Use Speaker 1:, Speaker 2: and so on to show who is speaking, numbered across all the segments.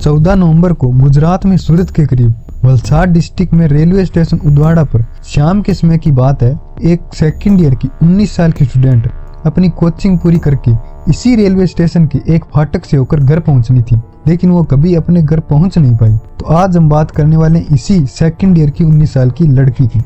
Speaker 1: 14 नवंबर को गुजरात में सूरत के करीब वलसाड डिस्ट्रिक्ट में रेलवे स्टेशन उदवाड़ा पर शाम के समय की बात है। एक सेकंड ईयर की 19 साल की स्टूडेंट अपनी कोचिंग पूरी करके इसी रेलवे स्टेशन के एक फाटक से होकर घर पहुंचनी थी, लेकिन वो कभी अपने घर पहुंच नहीं पाई। तो आज हम बात करने वाले इसी सेकंड ईयर की 19 साल की लड़की की।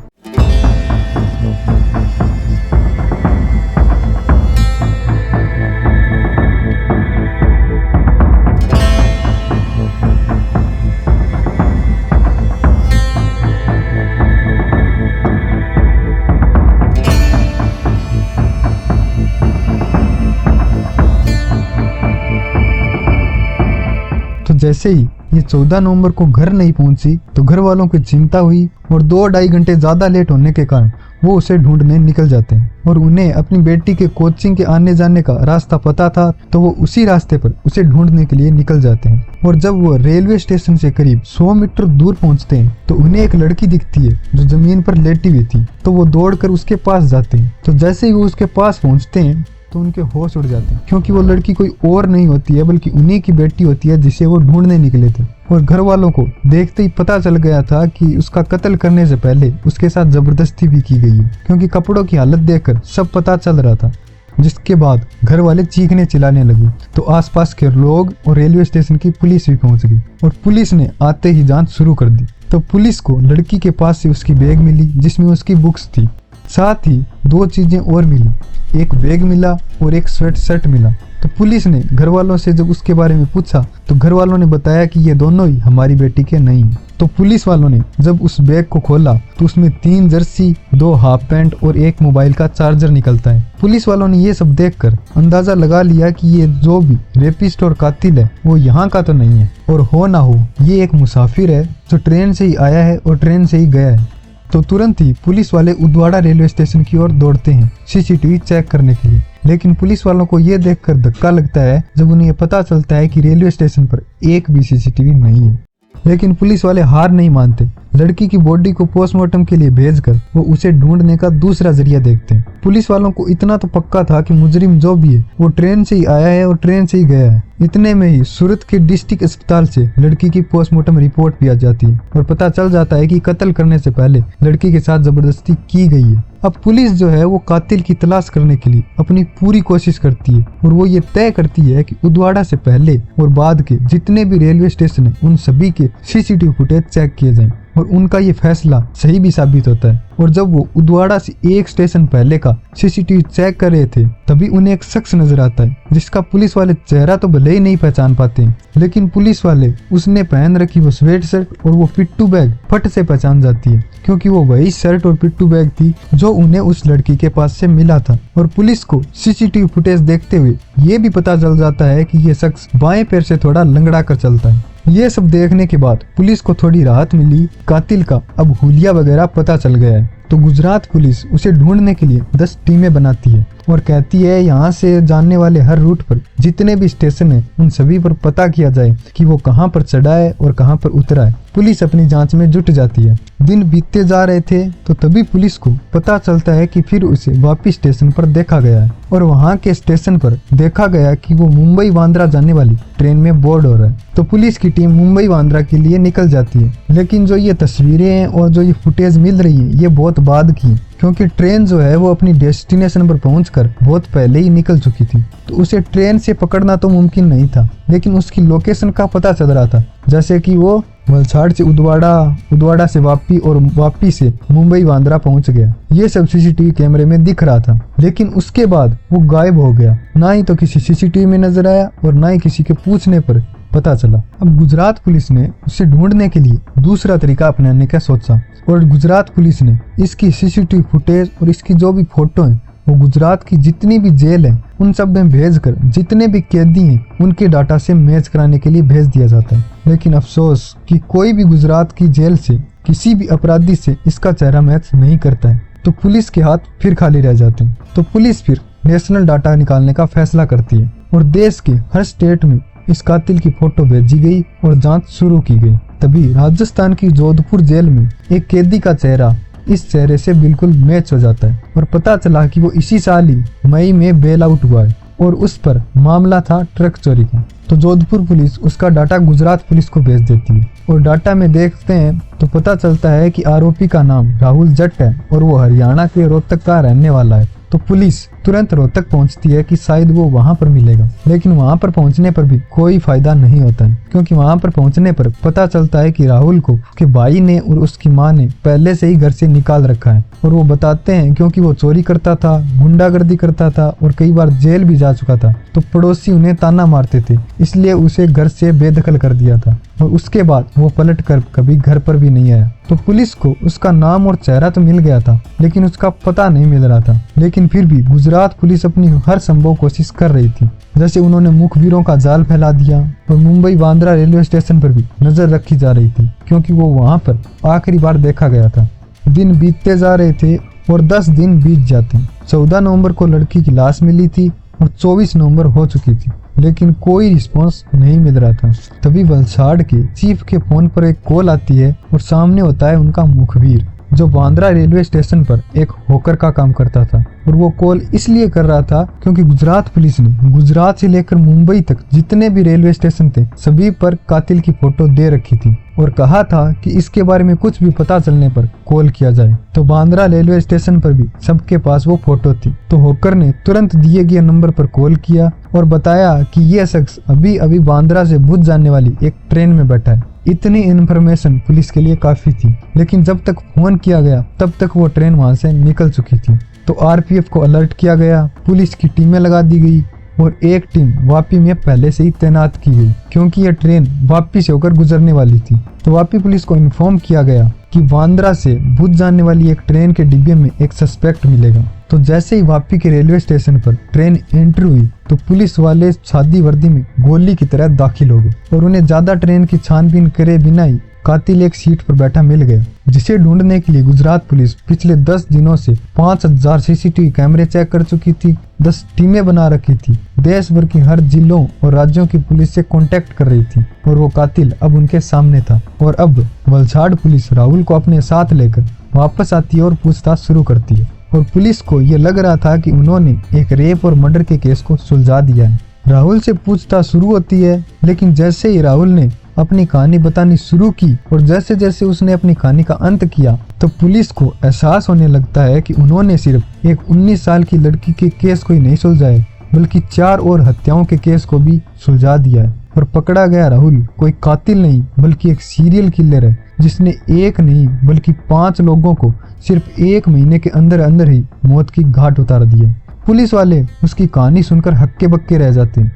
Speaker 1: तो जैसे ही ये 14 नवंबर को घर नहीं पहुंची तो घर वालों को चिंता हुई और 2-2.5 घंटे ज्यादा लेट होने के कारण वो उसे ढूंढने निकल जाते हैं। और उन्हें अपनी बेटी के कोचिंग के आने जाने का रास्ता पता था, तो वो उसी रास्ते पर उसे ढूंढने के लिए निकल जाते हैं। और जब वो रेलवे स्टेशन से करीब 100 मीटर दूर पहुंचते हैं तो उन्हें एक लड़की दिखती है जो जमीन पर लेटी हुई थी। तो वो दौड़कर उसके पास जाते हैं। तो जैसे ही वो उसके पास पहुंचते हैं तो उनके होश उड़ जाते हैं, क्योंकि वो लड़की कोई और नहीं होती है बल्कि उन्हीं की बेटी होती है जिसे वो ढूंढने निकले थे। और घर वालों को देखते ही पता चल गया था कि उसका कत्ल करने से पहले उसके साथ जबरदस्ती भी की गई है, क्योंकि कपड़ों की हालत देखकर सब पता चल रहा था। जिसके बाद घर वाले चीखने चिल्लाने लगे तो आसपास के लोग और रेलवे स्टेशन की पुलिस भी पहुंच गई और पुलिस ने आते ही जांच शुरू कर दी। तो पुलिस को लड़की के पास से उसकी बैग मिली जिसमें उसकी बुक्स थी, साथ ही 2 चीजें और मिली, एक बैग मिला और एक स्वेट शर्ट मिला। तो पुलिस ने घर वालों से जब उसके बारे में पूछा तो घर वालों ने बताया कि ये दोनों ही हमारी बेटी के नहीं। तो पुलिस वालों ने जब उस बैग को खोला तो उसमें 3 जर्सी, 2 हाफ पैंट और एक मोबाइल का चार्जर निकलता है। पुलिस वालों ने ये सब देखकर अंदाजा लगा लिया कि ये जो भी रेपिस्ट और कातिल है वो यहाँ का तो नहीं है, और हो ना हो ये एक मुसाफिर है जो ट्रेन से ही आया है और ट्रेन से ही गया है। तो तुरंत ही पुलिस वाले उदवाड़ा रेलवे स्टेशन की ओर दौड़ते हैं सीसीटीवी चेक करने के लिए। लेकिन पुलिस वालों को यह देखकर धक्का लगता है जब उन्हें यह पता चलता है कि रेलवे स्टेशन पर एक भी सीसीटीवी नहीं है। लेकिन पुलिस वाले हार नहीं मानते। लड़की की बॉडी को पोस्टमार्टम के लिए भेजकर वो उसे ढूंढने का दूसरा जरिया देखते हैं। पुलिस वालों को इतना तो पक्का था कि मुजरिम जो भी है वो ट्रेन से ही आया है और ट्रेन से ही गया है। इतने में ही सूरत के डिस्ट्रिक्ट अस्पताल से लड़की की पोस्टमार्टम रिपोर्ट भी आ जाती है और पता चल जाता है कि कत्ल करने से पहले लड़की के साथ जबरदस्ती की गई है। अब पुलिस जो है वो कातिल की तलाश करने के लिए अपनी पूरी कोशिश करती है और वो ये तय करती है कि उदवाड़ा से पहले और बाद के जितने भी रेलवे स्टेशन है उन सभी के सीसीटीवी फुटेज चेक किए जाएं। और उनका ये फैसला सही भी साबित होता है। और जब वो उदवाड़ा से एक स्टेशन पहले का सीसीटीवी चेक कर रहे थे तभी उन्हें एक शख्स नजर आता है जिसका पुलिस वाले चेहरा तो भले ही नहीं पहचान पाते, लेकिन पुलिस वाले उसने पहन रखी वो स्वेट शर्ट और वो पिट्टू बैग फट से पहचान जाती है, क्योंकि वो वही शर्ट और पिट्टू बैग थी जो उन्हें उस लड़की के पास से मिला था। और पुलिस को सीसीटीवी फुटेज देखते हुए ये भी पता चल जाता है कि ये शख्स बाएं पैर से थोड़ा लंगड़ा कर चलता है। ये सब देखने के बाद पुलिस को थोड़ी राहत मिली। कातिल का अब हुलिया वगैरह पता चल गया है। तो गुजरात पुलिस उसे ढूंढने के लिए 10 टीमें बनाती है और कहती है यहाँ से जाने वाले हर रूट पर जितने भी स्टेशन है उन सभी पर पता किया जाए कि वो कहाँ पर चढ़ा है और कहाँ पर उतरा है। पुलिस अपनी जांच में जुट जाती है। दिन बीतते जा रहे थे तो तभी पुलिस को पता चलता है कि फिर उसे वापिस स्टेशन पर देखा गया है और वहाँ के स्टेशन पर देखा गया कि वो मुंबई बांद्रा जाने वाली ट्रेन में बोर्ड हो रहा है। तो पुलिस की टीम मुंबई बांद्रा के लिए निकल जाती है। लेकिन जो ये तस्वीरें हैं और जो ये फुटेज मिल रही है ये बहुत बाद की, क्योंकि ट्रेन जो है वो अपनी डेस्टिनेशन पर पहुंचकर बहुत पहले ही निकल चुकी थी। तो उसे ट्रेन से पकड़ना तो मुमकिन नहीं था, लेकिन उसकी लोकेशन का पता चल रहा था, जैसे कि वो वलसाड से उदवाड़ा से वापी और वापी से मुंबई बांद्रा पहुंच गया। ये सब सीसीटीवी कैमरे में दिख रहा था। लेकिन उसके बाद वो गायब हो गया, ना ही तो किसी सीसीटीवी में नजर आया और ना ही किसी के पूछने पर पता चला। अब गुजरात पुलिस ने उसे ढूंढने के लिए दूसरा तरीका अपनाने का सोचा और गुजरात पुलिस ने इसकी सीसीटीवी फुटेज और इसकी जो भी फोटो है वो गुजरात की जितनी भी जेल है उन सब में भेजकर जितने भी कैदी हैं उनके डाटा से मैच कराने के लिए भेज दिया जाता है। लेकिन अफसोस कि कोई भी गुजरात की जेल से किसी भी अपराधी से इसका चेहरा मैच नहीं करता है। तो पुलिस के हाथ फिर खाली रह जाते हैं। तो पुलिस फिर नेशनल डाटा निकालने का फैसला करती है और देश के हर स्टेट में इस कातिल की फोटो भेजी गई और जांच शुरू की गई। तभी राजस्थान की जोधपुर जेल में एक कैदी का चेहरा इस चेहरे से बिल्कुल मैच हो जाता है और पता चला कि वो इसी साल ही मई में बेल आउट हुआ है और उस पर मामला था ट्रक चोरी का। तो जोधपुर पुलिस उसका डाटा गुजरात पुलिस को भेज देती है और डाटा में देखते हैं तो पता चलता है कि आरोपी का नाम राहुल जट है और वो हरियाणा के रोहतक का रहने वाला है। तो पुलिस तुरंत रोहतक पहुंचती है कि शायद वो वहां पर मिलेगा, लेकिन वहां पर पहुंचने पर भी कोई फायदा नहीं होता है, क्योंकि वहां पर पहुंचने पर पता चलता है कि राहुल को उसके भाई ने और उसकी मां ने पहले से ही घर से निकाल रखा है। और वो बताते हैं क्योंकि वो चोरी करता था, गुंडागर्दी करता था और कई बार जेल भी जा चुका था, तो पड़ोसी उन्हें ताना मारते थे, इसलिए उसे घर से बेदखल कर दिया था और उसके बाद वो पलट कर कभी घर पर भी नहीं आया। तो पुलिस को उसका नाम और चेहरा तो मिल गया था, लेकिन उसका पता नहीं मिल रहा था। लेकिन फिर भी गुजरात पुलिस अपनी हर संभव कोशिश कर रही थी। जैसे उन्होंने मुखबिरों का जाल फैला दिया और मुंबई बांद्रा रेलवे स्टेशन पर भी नजर रखी जा रही थी, क्योंकि वो वहां पर आखिरी बार देखा गया था। दिन बीतते जा रहे थे और 10 दिन बीत जाते। 14 नवंबर को लड़की की लाश मिली थी और 24 नवंबर हो चुकी थी, लेकिन कोई रिस्पांस नहीं मिल रहा था। तभी वलसाड़ के चीफ के फोन पर एक कॉल आती है और सामने होता है उनका मुखबिर, जो बांद्रा रेलवे स्टेशन पर एक होकर का काम करता था। और वो कॉल इसलिए कर रहा था क्योंकि गुजरात पुलिस ने गुजरात से लेकर मुंबई तक जितने भी रेलवे स्टेशन थे सभी पर कातिल की फोटो दे रखी थी और कहा था कि इसके बारे में कुछ भी पता चलने पर कॉल किया जाए। तो बांद्रा रेलवे स्टेशन पर भी सबके पास वो फोटो थी। तो होकर ने तुरंत दिए गए नंबर पर कॉल किया और बताया कि यह शख्स अभी अभी बांद्रा से भुज जाने वाली एक ट्रेन में बैठा है। इतनी इन्फॉर्मेशन पुलिस के लिए काफी थी, लेकिन जब तक फोन किया गया तब तक वो ट्रेन वहां से निकल चुकी थी। तो आरपीएफ को अलर्ट किया गया, पुलिस की टीमें लगा दी गई और एक टीम वापी में पहले से ही तैनात की गई, क्योंकि यह ट्रेन वापी से होकर गुजरने वाली थी। तो वापी पुलिस को इन्फॉर्म किया गया कि बांद्रा से भुज जाने वाली एक ट्रेन के डिब्बे में एक सस्पेक्ट मिलेगा। तो जैसे ही वापी के रेलवे स्टेशन पर ट्रेन एंटर हुई तो पुलिस वाले सादी वर्दी में गोली की तरह दाखिल हो गए और उन्हें ज्यादा ट्रेन की छानबीन करे बिना ही कातिल एक सीट पर बैठा मिल गया, जिसे ढूंढने के लिए गुजरात पुलिस पिछले 10 दिनों से 5000 सीसीटीवी कैमरे चेक कर चुकी थी, 10 टीमें बना रखी थी, देश भर की हर जिलों और राज्यों की पुलिस से कांटेक्ट कर रही थी और वो कातिल अब उनके सामने था। और अब वलसाड़ पुलिस राहुल को अपने साथ लेकर वापस आती है और पूछताछ शुरू करती है। और पुलिस को ये लग रहा था कि उन्होंने एक रेप और मर्डर के केस को सुलझा दिया है। राहुल से पूछताछ शुरू होती है, लेकिन जैसे ही राहुल ने अपनी कहानी बतानी शुरू की और जैसे जैसे उसने अपनी कहानी का अंत किया तो पुलिस को एहसास होने लगता है कि उन्होंने सिर्फ एक 19 साल की लड़की के केस को ही नहीं सुलझाया, बल्कि 4 और हत्याओं के केस को भी सुलझा दिया है। और पकड़ा गया राहुल कोई कातिल नहीं बल्कि एक सीरियल किलर है, जिसने एक नहीं बल्कि 5 लोगों को सिर्फ 1 महीने के अंदर अंदर ही मौत की घाट उतार दी है। पुलिस वाले उसकी कहानी सुनकर हक्के बक्के रह जाते हैं।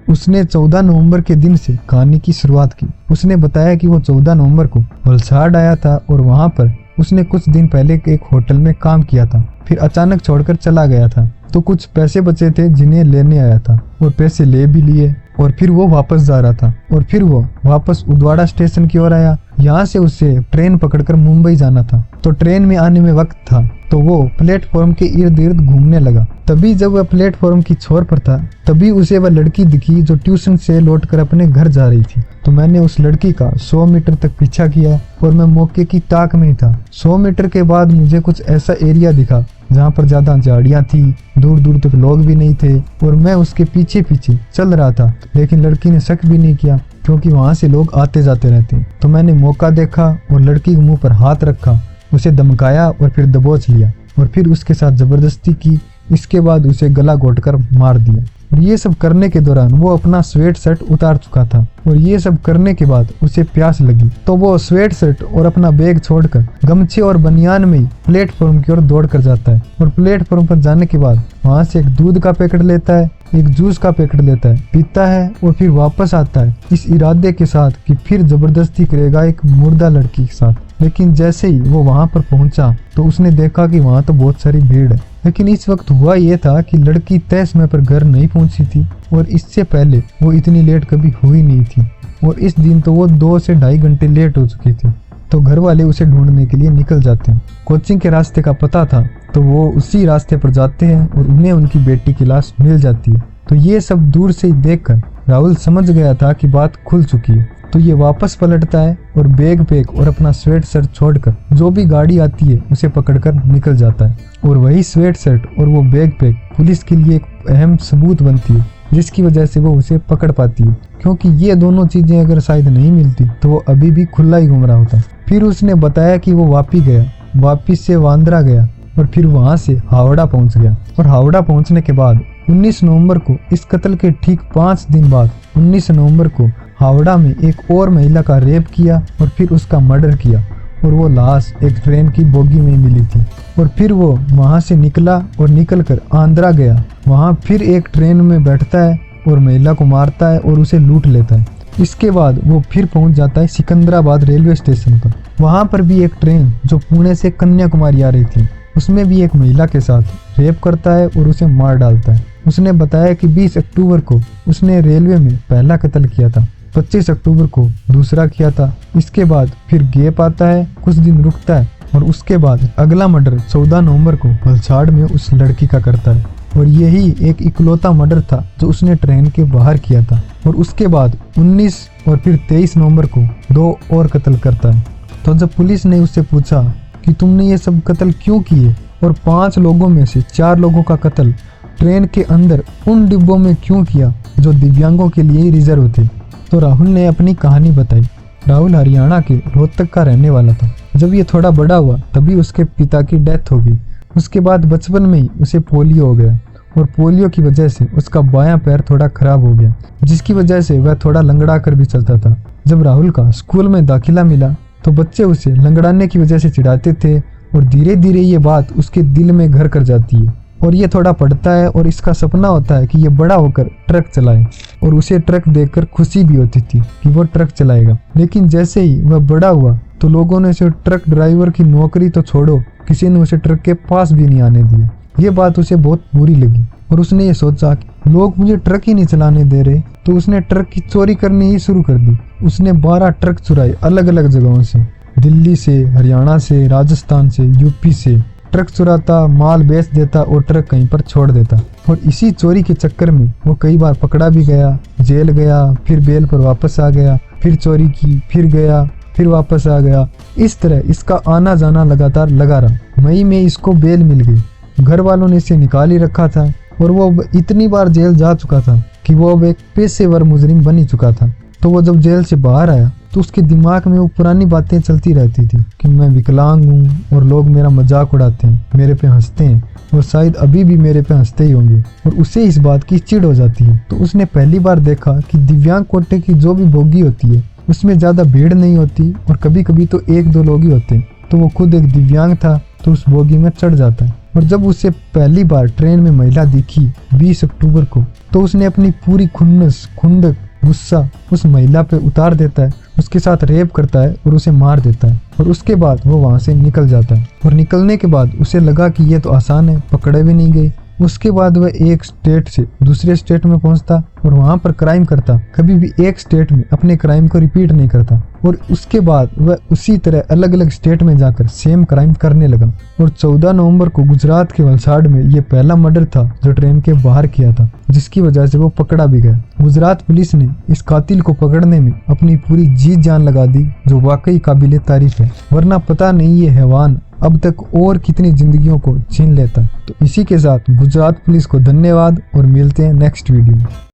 Speaker 1: उसने 14 नवंबर के दिन से कहानी की शुरुआत की। उसने बताया कि वो 14 नवंबर को वलसाड़ आया था और वहां पर उसने कुछ दिन पहले एक होटल में काम किया था, फिर अचानक छोड़कर चला गया था। तो कुछ पैसे बचे थे जिन्हें लेने आया था और पैसे ले भी लिए और फिर वो वापस जा रहा था और फिर वो वापस उदवाड़ा स्टेशन की ओर आया। यहाँ से उसे ट्रेन पकड़कर मुंबई जाना था। तो ट्रेन में आने में वक्त था तो वो प्लेटफॉर्म के इर्द गिर्द घूमने लगा। तभी जब वह प्लेटफॉर्म की छोर पर था तभी उसे वह लड़की दिखी जो ट्यूशन से लौटकर अपने घर जा रही थी। तो मैंने उस लड़की का 100 मीटर तक पीछा किया और मैं मौके की ताक में ही था। 100 मीटर के बाद मुझे कुछ ऐसा एरिया दिखा जहाँ पर ज्यादा झाड़ियाँ थी, दूर दूर तक लोग भी नहीं थे और मैं उसके पीछे पीछे चल रहा था, लेकिन लड़की ने शक भी नहीं किया क्योंकि वहां से लोग आते जाते रहते। तो मैंने मौका देखा और लड़की के मुंह पर हाथ रखा, उसे धमकाया और फिर दबोच लिया और फिर उसके साथ जबरदस्ती की। इसके बाद उसे गला घोंटकर मार दिया। और ये सब करने के दौरान वो अपना स्वेट शर्ट उतार चुका था और ये सब करने के बाद उसे प्यास लगी तो वो स्वेट शर्ट और अपना बैग छोड़कर गमछे और बनियान में ही प्लेटफॉर्म की ओर दौड़ कर जाता है। और प्लेटफॉर्म पर जाने के बाद वहां से एक दूध का पैकेट लेता है, एक जूस का पैकेट लेता है, पीता है और फिर वापस आता है इस इरादे के साथ कि फिर जबरदस्ती करेगा एक मुर्दा लड़की के साथ। लेकिन जैसे ही वो वहां पर पहुंचा तो उसने देखा कि वहां तो बहुत सारी भीड़ है। लेकिन इस वक्त हुआ ये था कि लड़की तय समय पर घर नहीं पहुंची थी और इससे पहले वो इतनी लेट कभी हुई नहीं थी और इस दिन तो वो 2 से 2.5 घंटे लेट हो चुकी थी। तो घर वाले उसे ढूंढने के लिए निकल जाते हैं। कोचिंग के रास्ते का पता था तो वो उसी रास्ते पर जाते हैं और उन्हें उनकी बेटी की लाश मिल जाती है। तो ये सब दूर से ही देखकर राहुल समझ गया था कि बात खुल चुकी है। तो ये वापस पलटता है और बैग पैक और अपना स्वेट शर्ट छोड़कर जो भी गाड़ी आती है उसे पकड़कर निकल जाता है। और वही स्वेट शर्ट और वो बैग पैक पुलिस के लिए एक अहम सबूत बनती है, जिसकी वजह से वो उसे पकड़ पाती है, क्योंकि ये दोनों चीजें अगर शायद नहीं मिलती तो वो अभी भी खुला ही घूम रहा होता। फिर उसने बताया कि वो वापिस से वांद्रा गया और फिर वहां से हावड़ा पहुंच गया। और हावड़ा पहुंचने के बाद 19 नवंबर को, इस कत्ल के ठीक 5 दिन बाद 19 नवंबर को हावड़ा में एक और महिला का रेप किया और फिर उसका मर्डर किया, और वो लाश एक ट्रेन की बोगी में मिली थी। और फिर वो वहां से निकला और निकलकर आंध्रा गया। वहां फिर एक ट्रेन में बैठता है और महिला को मारता है और उसे लूट लेता है। इसके बाद वो फिर पहुंच जाता है सिकंदराबाद रेलवे स्टेशन पर। वहां पर भी एक ट्रेन जो पुणे से कन्याकुमारी आ रही थी, उसमें भी एक महिला के साथ रेप करता है और उसे मार डालता है। उसने बताया कि 20 अक्टूबर को उसने रेलवे में पहला कत्ल किया था, 25 अक्टूबर को दूसरा किया था। इसके बाद फिर गैप आता है, कुछ दिन रुकता है और उसके बाद अगला मर्डर 14 नवंबर को वलसाड़ में उस लड़की का करता है। और यही एक इकलौता मर्डर था जो उसने ट्रेन के बाहर किया था। और उसके बाद 19 और फिर 23 नवंबर को 2 और कत्ल करता है। तो जब पुलिस ने उससे पूछा कि तुमने ये सब कत्ल क्यों किए और 5 लोगों में से 4 लोगों का कत्ल ट्रेन के अंदर उन डिब्बों में क्यों किया जो दिव्यांगों के लिए रिजर्व थे, तो राहुल ने अपनी कहानी बताई। राहुल हरियाणा के रोहतक का रहने वाला था। जब ये थोड़ा बड़ा हुआ तभी उसके पिता की डेथ हो गई। उसके बाद बचपन में ही उसे पोलियो हो गया और पोलियो की वजह से उसका बायां पैर थोड़ा खराब हो गया, जिसकी वजह से वह थोड़ा लंगड़ा कर भी चलता था। जब राहुल का स्कूल में दाखिला मिला तो बच्चे उसे लंगड़ाने की वजह से चिढ़ाते थे और धीरे धीरे ये बात उसके दिल में घर कर जाती है और ये थोड़ा पढ़ता है और इसका सपना होता है कि ये बड़ा होकर ट्रक चलाए। और उसे ट्रक देखकर खुशी भी होती थी कि वो ट्रक चलाएगा। लेकिन जैसे ही वह बड़ा हुआ तो लोगों ने उसे ट्रक ड्राइवर की नौकरी तो छोड़ो, किसी ने उसे ट्रक के पास भी नहीं आने दिया। ये बात उसे बहुत बुरी लगी और उसने ये सोचा कि लोग मुझे ट्रक ही नहीं चलाने दे रहे, तो उसने ट्रक की चोरी करनी ही शुरू कर दी। उसने 12 ट्रक चुराए अलग अलग जगहों से, दिल्ली से, हरियाणा से, राजस्थान से, यूपी से। ट्रक चुराता, माल बेच देता और ट्रक कहीं पर छोड़ देता। और इसी चोरी के चक्कर में वो कई बार पकड़ा भी गया, जेल गया, फिर बेल पर वापस आ गया, फिर चोरी की, फिर गया, फिर वापस आ गया। इस तरह इसका आना जाना लगातार लगा रहा। मई में इसको बेल मिल गई। घर वालों ने इसे निकाल ही रखा था और वो इतनी बार जेल जा चुका था कि वो अब एक पेशेवर मुजरिम बन ही चुका था। तो वो जब जेल से बाहर आया तो उसके दिमाग में वो पुरानी बातें चलती रहती थी कि मैं विकलांग हूँ और लोग मेरा मजाक उड़ाते हैं, मेरे पे हंसते हैं और शायद अभी भी मेरे पे हंसते ही होंगे। और उसे इस बात की चिढ़ हो जाती है। तो उसने पहली बार देखा कि दिव्यांग कोटे की जो भी बोगी होती है उसमें ज्यादा भीड़ नहीं होती और कभी कभी तो 1-2 लोग ही होते हैं। तो वो खुद एक दिव्यांग था तो उस बोगी में चढ़ जाता है। और जब उसे पहली बार ट्रेन में महिला दिखी 20 अक्टूबर को, तो उसने अपनी पूरी खुंदक गुस्सा उस महिला पे उतार देता है, उसके साथ रेप करता है और उसे मार देता है। और उसके बाद वो वहां से निकल जाता है। और निकलने के बाद उसे लगा कि ये तो आसान है, पकड़े भी नहीं गए। उसके बाद वह एक स्टेट से दूसरे स्टेट में पहुंचता और वहां पर क्राइम करता। कभी भी एक स्टेट में अपने क्राइम को रिपीट नहीं करता। और उसके बाद वह उसी तरह अलग अलग स्टेट में जाकर सेम क्राइम करने लगा। और 14 नवंबर को गुजरात के वलसाड़ में ये पहला मर्डर था जो ट्रेन के बाहर किया था, जिसकी वजह से वो पकड़ा भी गया। गुजरात पुलिस ने इस कातिल को पकड़ने में अपनी पूरी जी जान लगा दी, जो वाकई काबिले तारीफ है। वरना पता नहीं ये हैवान अब तक और कितनी जिंदगियों को छीन लेता। तो इसी के साथ गुजरात पुलिस को धन्यवाद और मिलते हैं नेक्स्ट वीडियो में।